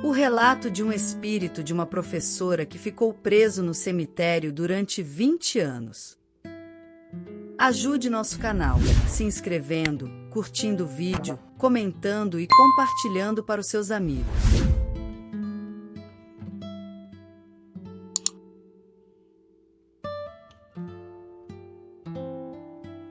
O relato de um espírito de uma professora que ficou preso no cemitério durante 20 anos. Ajude nosso canal se inscrevendo, curtindo o vídeo, comentando e compartilhando para os seus amigos.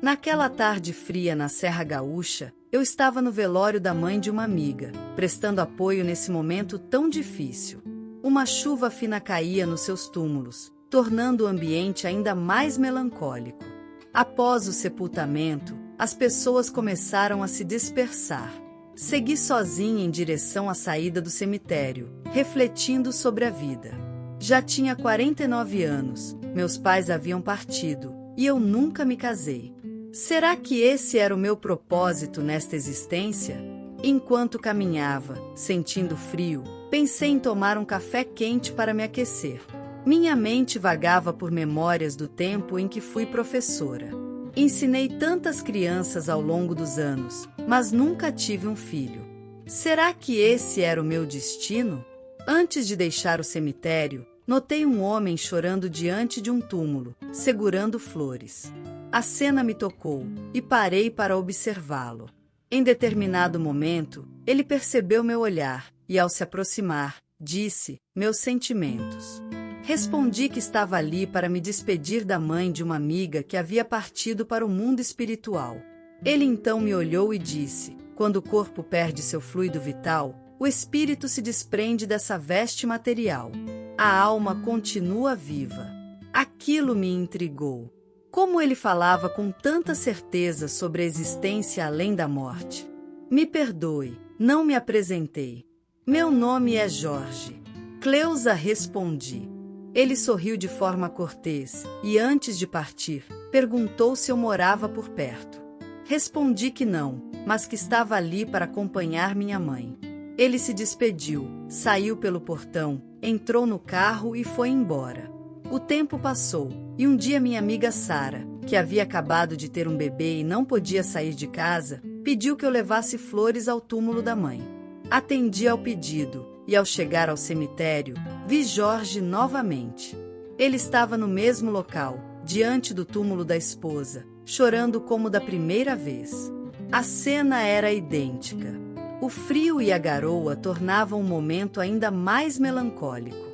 Naquela tarde fria na Serra Gaúcha, eu estava no velório da mãe de uma amiga, prestando apoio nesse momento tão difícil. Uma chuva fina caía nos seus túmulos, tornando o ambiente ainda mais melancólico. Após o sepultamento, as pessoas começaram a se dispersar. Segui sozinha em direção à saída do cemitério, refletindo sobre a vida. Já tinha 49 anos, meus pais haviam partido, e eu nunca me casei. Será que esse era o meu propósito nesta existência? Enquanto caminhava, sentindo frio, pensei em tomar um café quente para me aquecer. Minha mente vagava por memórias do tempo em que fui professora. Ensinei tantas crianças ao longo dos anos, mas nunca tive um filho. Será que esse era o meu destino? Antes de deixar o cemitério, notei um homem chorando diante de um túmulo, segurando flores. A cena me tocou e parei para observá-lo. Em determinado momento, ele percebeu meu olhar e, ao se aproximar, disse: "Meus sentimentos." Respondi que estava ali para me despedir da mãe de uma amiga que havia partido para o mundo espiritual. Ele então me olhou e disse: "Quando o corpo perde seu fluido vital, o espírito se desprende dessa veste material. A alma continua viva." Aquilo me intrigou. Como ele falava com tanta certeza sobre a existência além da morte? "Me perdoe, não me apresentei. Meu nome é Jorge." Cleusa, respondi. Ele sorriu de forma cortês e, antes de partir, perguntou se eu morava por perto. Respondi que não, mas que estava ali para acompanhar minha mãe. Ele se despediu, saiu pelo portão, entrou no carro e foi embora. O tempo passou, e um dia minha amiga Sara, que havia acabado de ter um bebê e não podia sair de casa, pediu que eu levasse flores ao túmulo da mãe. Atendi ao pedido, e ao chegar ao cemitério, vi Jorge novamente. Ele estava no mesmo local, diante do túmulo da esposa, chorando como da primeira vez. A cena era idêntica. O frio e a garoa tornavam o momento ainda mais melancólico.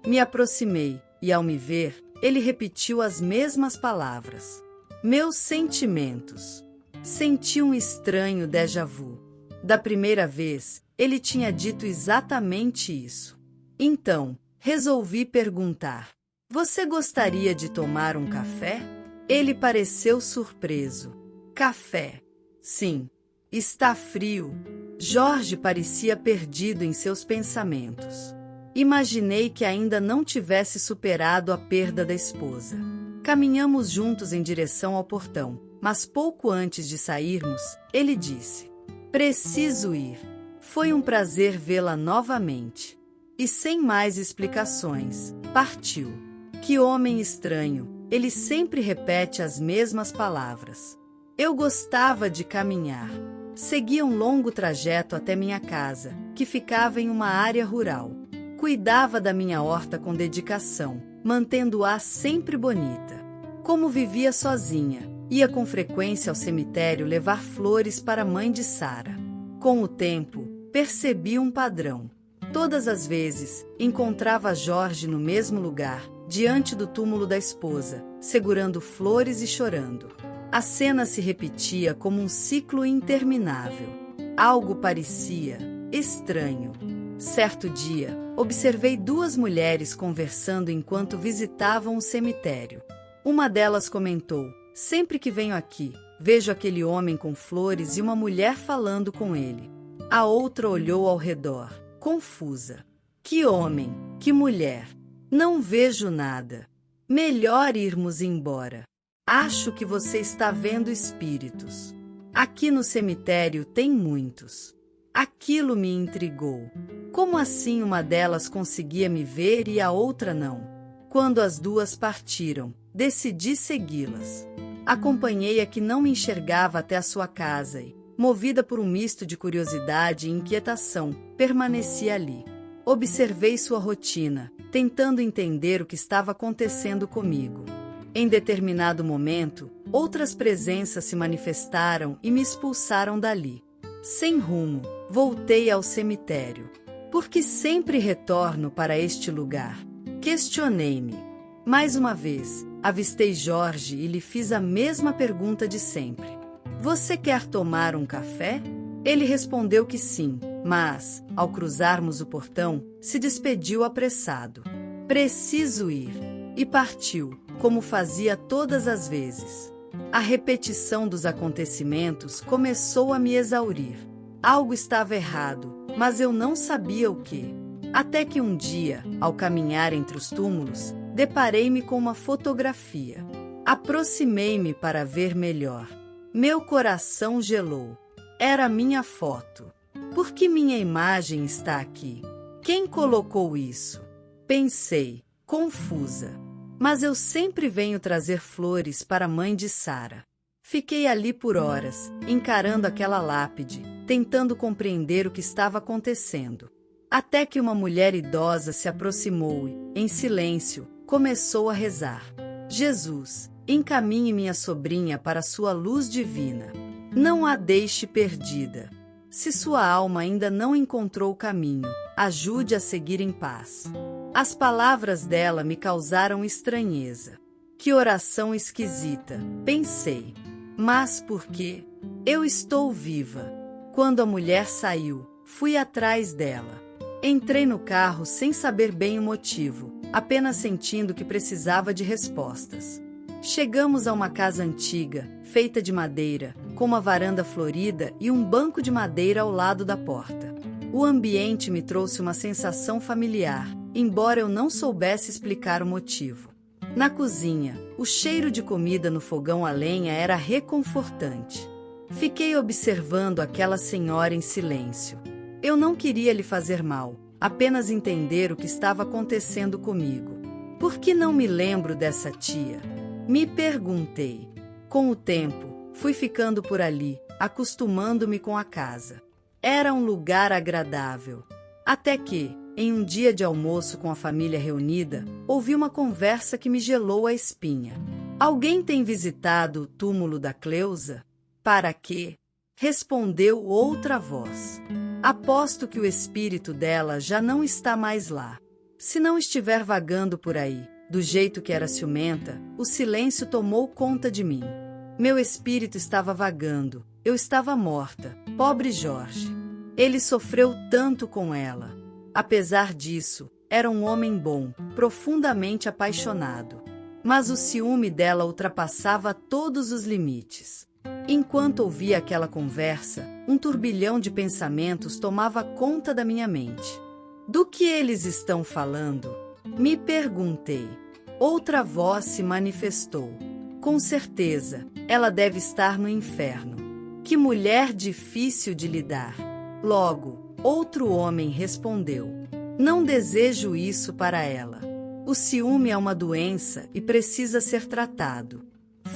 Me aproximei, e ao me ver, ele repetiu as mesmas palavras. "Meus sentimentos." Senti um estranho déjà vu. Da primeira vez, ele tinha dito exatamente isso. Então, resolvi perguntar: "Você gostaria de tomar um café?" Ele pareceu surpreso. "Café? Sim. Está frio." Jorge parecia perdido em seus pensamentos. Imaginei que ainda não tivesse superado a perda da esposa. Caminhamos juntos em direção ao portão, mas pouco antes de sairmos, ele disse: "Preciso ir. Foi um prazer vê-la novamente." E sem mais explicações, partiu. Que homem estranho, ele sempre repete as mesmas palavras. Eu gostava de caminhar. Seguia um longo trajeto até minha casa, que ficava em uma área rural. Cuidava da minha horta com dedicação, mantendo-a sempre bonita. Como vivia sozinha, ia com frequência ao cemitério levar flores para a mãe de Sara. Com o tempo, percebi um padrão. Todas as vezes, encontrava Jorge no mesmo lugar, diante do túmulo da esposa, segurando flores e chorando. A cena se repetia como um ciclo interminável. Algo parecia estranho. Certo dia, observei duas mulheres conversando enquanto visitavam o cemitério. Uma delas comentou: "Sempre que venho aqui, vejo aquele homem com flores e uma mulher falando com ele." A outra olhou ao redor, confusa. "Que homem, que mulher? Não vejo nada. Melhor irmos embora. Acho que você está vendo espíritos. Aqui no cemitério tem muitos." Aquilo me intrigou. Como assim uma delas conseguia me ver e a outra não? Quando as duas partiram, decidi segui-las. Acompanhei a que não me enxergava até a sua casa e, movida por um misto de curiosidade e inquietação, permaneci ali. Observei sua rotina, tentando entender o que estava acontecendo comigo. Em determinado momento, outras presenças se manifestaram e me expulsaram dali. Sem rumo, voltei ao cemitério. Por que sempre retorno para este lugar? Questionei-me. Mais uma vez, avistei Jorge e lhe fiz a mesma pergunta de sempre. Você quer tomar um café? Ele respondeu que sim, mas, ao cruzarmos o portão, se despediu apressado. Preciso ir. E partiu, como fazia todas as vezes. A repetição dos acontecimentos começou a me exaurir. Algo estava errado, mas eu não sabia o que. Até que um dia, ao caminhar entre os túmulos, deparei-me com uma fotografia. Aproximei-me para ver melhor. Meu coração gelou. Era minha foto. Por que minha imagem está aqui? Quem colocou isso? Pensei, confusa. Mas eu sempre venho trazer flores para a mãe de Sara. Fiquei ali por horas, encarando aquela lápide, tentando compreender o que estava acontecendo. Até que uma mulher idosa se aproximou e, em silêncio, começou a rezar. Jesus, encaminhe minha sobrinha para sua luz divina. Não a deixe perdida. Se sua alma ainda não encontrou o caminho, ajude a seguir em paz. As palavras dela me causaram estranheza. Que oração esquisita, pensei. Mas por quê? Eu estou viva. Quando a mulher saiu, fui atrás dela. Entrei no carro sem saber bem o motivo, apenas sentindo que precisava de respostas. Chegamos a uma casa antiga, feita de madeira, com uma varanda florida e um banco de madeira ao lado da porta. O ambiente me trouxe uma sensação familiar, embora eu não soubesse explicar o motivo. Na cozinha, o cheiro de comida no fogão a lenha era reconfortante. Fiquei observando aquela senhora em silêncio. Eu não queria lhe fazer mal, apenas entender o que estava acontecendo comigo. Por que não me lembro dessa tia? Me perguntei. Com o tempo, fui ficando por ali, acostumando-me com a casa. Era um lugar agradável. Até que, em um dia de almoço com a família reunida, ouvi uma conversa que me gelou a espinha. Alguém tem visitado o túmulo da Cleusa? Para quê? Respondeu outra voz. Aposto que o espírito dela já não está mais lá. Se não estiver vagando por aí, do jeito que era ciumenta, o silêncio tomou conta de mim. Meu espírito estava vagando, eu estava morta, pobre Jorge. Ele sofreu tanto com ela. Apesar disso, era um homem bom, profundamente apaixonado. Mas o ciúme dela ultrapassava todos os limites. Enquanto ouvia aquela conversa, um turbilhão de pensamentos tomava conta da minha mente. Do que eles estão falando? Me perguntei. Outra voz se manifestou. Com certeza, ela deve estar no inferno. Que mulher difícil de lidar. Logo, outro homem respondeu. Não desejo isso para ela. O ciúme é uma doença e precisa ser tratado.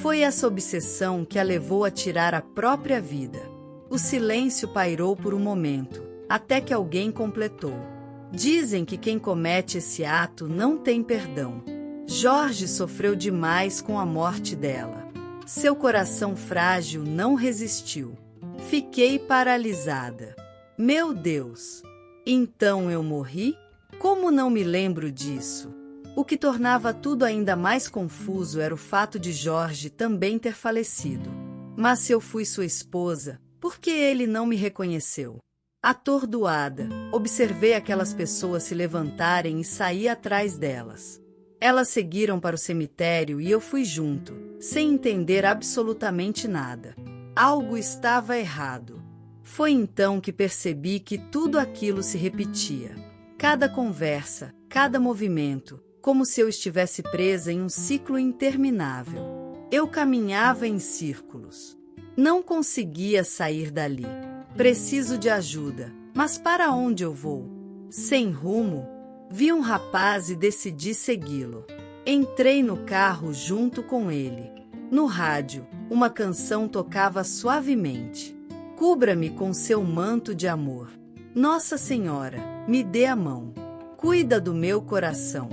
Foi essa obsessão que a levou a tirar a própria vida. O silêncio pairou por um momento, até que alguém completou. Dizem que quem comete esse ato não tem perdão. Jorge sofreu demais com a morte dela. Seu coração frágil não resistiu. Fiquei paralisada. Meu Deus! Então eu morri? Como não me lembro disso? O que tornava tudo ainda mais confuso era o fato de Jorge também ter falecido. Mas se eu fui sua esposa, por que ele não me reconheceu? Atordoada, observei aquelas pessoas se levantarem e saí atrás delas. Elas seguiram para o cemitério e eu fui junto, sem entender absolutamente nada. Algo estava errado. Foi então que percebi que tudo aquilo se repetia. Cada conversa, cada movimento, como se eu estivesse presa em um ciclo interminável. Eu caminhava em círculos. Não conseguia sair dali. Preciso de ajuda, mas para onde eu vou? Sem rumo? Vi um rapaz e decidi segui-lo. Entrei no carro junto com ele. No rádio, uma canção tocava suavemente. Cubra-me com seu manto de amor. Nossa Senhora, me dê a mão. Cuida do meu coração.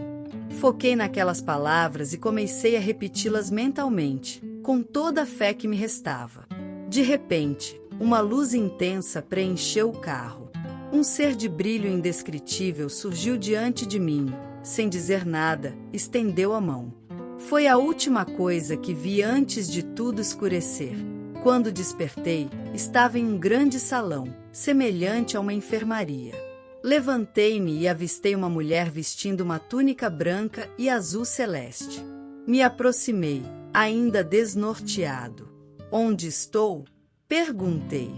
Foquei naquelas palavras e comecei a repeti-las mentalmente, com toda a fé que me restava. De repente, uma luz intensa preencheu o carro. Um ser de brilho indescritível surgiu diante de mim, sem dizer nada, estendeu a mão. Foi a última coisa que vi antes de tudo escurecer. Quando despertei, estava em um grande salão, semelhante a uma enfermaria. Levantei-me e avistei uma mulher vestindo uma túnica branca e azul celeste. Me aproximei, ainda desnorteado. Onde estou? Perguntei.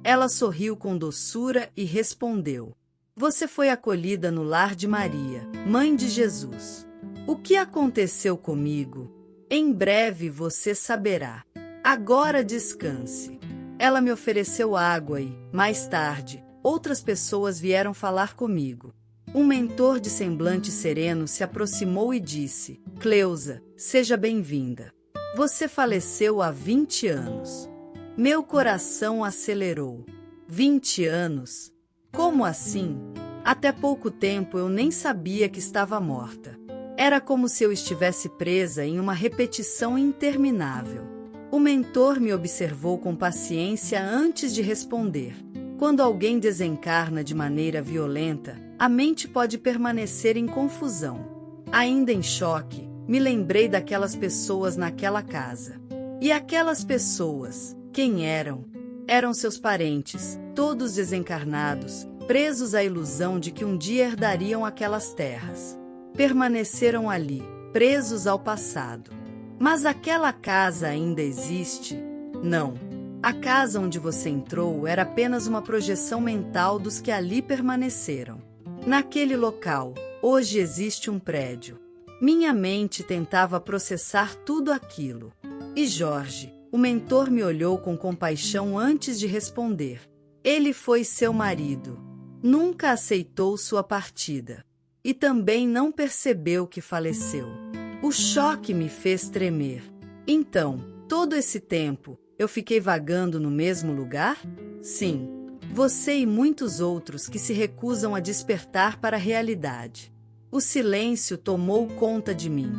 Ela sorriu com doçura e respondeu: Você foi acolhida no lar de Maria, mãe de Jesus. O que aconteceu comigo? Em breve você saberá. Agora descanse. Ela me ofereceu água e, mais tarde, outras pessoas vieram falar comigo. Um mentor de semblante sereno se aproximou e disse: Cleusa, seja bem-vinda. Você faleceu há 20 anos. Meu coração acelerou. 20 anos? Como assim? Até pouco tempo eu nem sabia que estava morta. Era como se eu estivesse presa em uma repetição interminável. O mentor me observou com paciência antes de responder. Quando alguém desencarna de maneira violenta, a mente pode permanecer em confusão. Ainda em choque, me lembrei daquelas pessoas naquela casa. E aquelas pessoas, quem eram? Eram seus parentes, todos desencarnados, presos à ilusão de que um dia herdariam aquelas terras. Permaneceram ali, presos ao passado. Mas aquela casa ainda existe? Não. A casa onde você entrou era apenas uma projeção mental dos que ali permaneceram. Naquele local, hoje existe um prédio. Minha mente tentava processar tudo aquilo. E Jorge, o mentor, me olhou com compaixão antes de responder. Ele foi seu marido. Nunca aceitou sua partida. E também não percebeu que faleceu. O choque me fez tremer. Então, todo esse tempo, eu fiquei vagando no mesmo lugar? Sim. Você e muitos outros que se recusam a despertar para a realidade. O silêncio tomou conta de mim.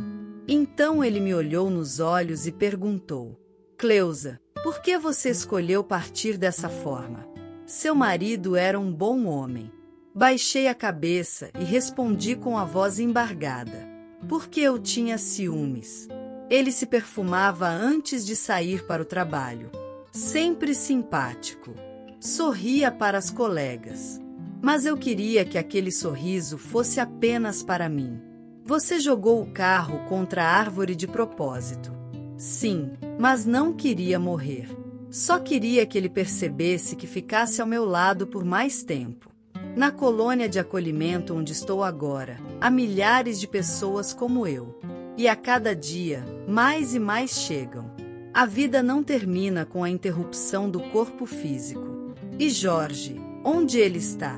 Então ele me olhou nos olhos e perguntou: Cleusa, por que você escolheu partir dessa forma? Seu marido era um bom homem. Baixei a cabeça e respondi com a voz embargada. Porque eu tinha ciúmes. Ele se perfumava antes de sair para o trabalho. Sempre simpático. Sorria para as colegas. Mas eu queria que aquele sorriso fosse apenas para mim. Você jogou o carro contra a árvore de propósito. Sim, mas não queria morrer. Só queria que ele percebesse que ficasse ao meu lado por mais tempo. Na colônia de acolhimento onde estou agora, há milhares de pessoas como eu. E a cada dia, mais e mais chegam. A vida não termina com a interrupção do corpo físico. E Jorge, onde ele está?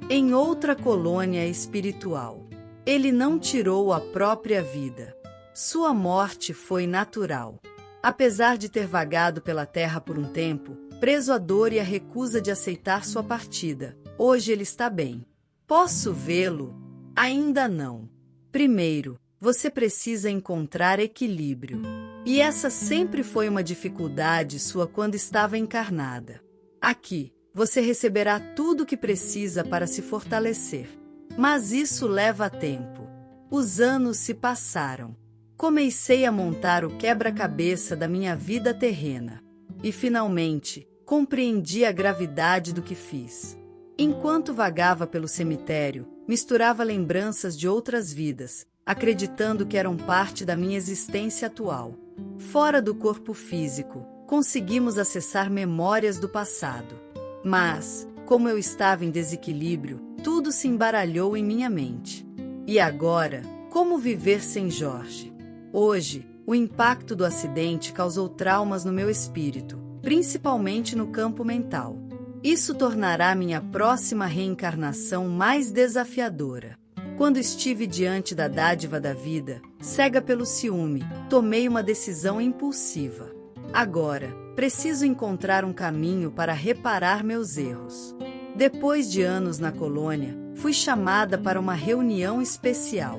Em outra colônia espiritual. Ele não tirou a própria vida. Sua morte foi natural. Apesar de ter vagado pela terra por um tempo, preso à dor e à recusa de aceitar sua partida, hoje ele está bem. Posso vê-lo? Ainda não. Primeiro, você precisa encontrar equilíbrio. E essa sempre foi uma dificuldade sua quando estava encarnada. Aqui, você receberá tudo o que precisa para se fortalecer. Mas isso leva tempo. Os anos se passaram. Comecei a montar o quebra-cabeça da minha vida terrena. E, finalmente, compreendi a gravidade do que fiz. Enquanto vagava pelo cemitério, misturava lembranças de outras vidas, acreditando que eram parte da minha existência atual. Fora do corpo físico, conseguimos acessar memórias do passado. Mas, como eu estava em desequilíbrio, tudo se embaralhou em minha mente. E agora, como viver sem Jorge? Hoje, o impacto do acidente causou traumas no meu espírito, principalmente no campo mental. Isso tornará minha próxima reencarnação mais desafiadora. Quando estive diante da dádiva da vida, cega pelo ciúme, tomei uma decisão impulsiva. Agora, preciso encontrar um caminho para reparar meus erros. Depois de anos na colônia, fui chamada para uma reunião especial.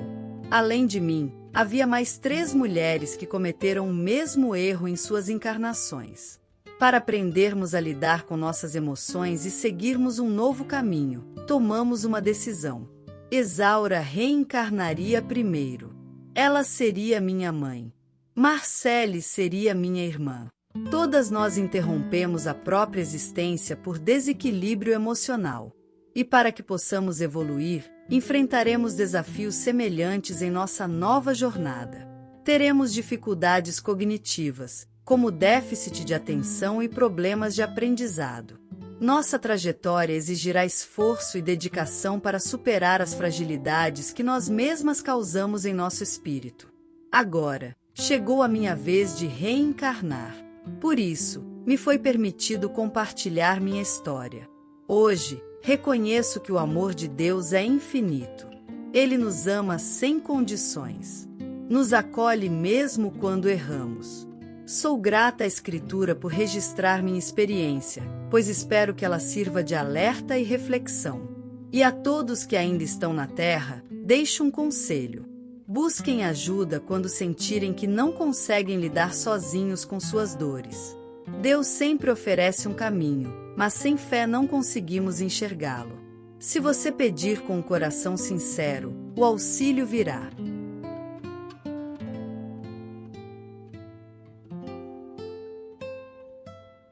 Além de mim, havia mais 3 mulheres que cometeram o mesmo erro em suas encarnações. Para aprendermos a lidar com nossas emoções e seguirmos um novo caminho, tomamos uma decisão. Esaura reencarnaria primeiro. Ela seria minha mãe. Marcele seria minha irmã. Todas nós interrompemos a própria existência por desequilíbrio emocional. E para que possamos evoluir, enfrentaremos desafios semelhantes em nossa nova jornada. Teremos dificuldades cognitivas, como déficit de atenção e problemas de aprendizado. Nossa trajetória exigirá esforço e dedicação para superar as fragilidades que nós mesmas causamos em nosso espírito. Agora, chegou a minha vez de reencarnar. Por isso, me foi permitido compartilhar minha história. Hoje, reconheço que o amor de Deus é infinito. Ele nos ama sem condições. Nos acolhe mesmo quando erramos. Sou grata à Escritura por registrar minha experiência, pois espero que ela sirva de alerta e reflexão. E a todos que ainda estão na Terra, deixo um conselho. Busquem ajuda quando sentirem que não conseguem lidar sozinhos com suas dores. Deus sempre oferece um caminho, mas sem fé não conseguimos enxergá-lo. Se você pedir com um coração sincero, o auxílio virá.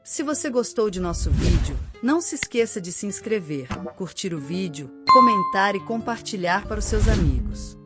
Se você gostou de nosso vídeo, não se esqueça de se inscrever, curtir o vídeo, comentar e compartilhar para os seus amigos.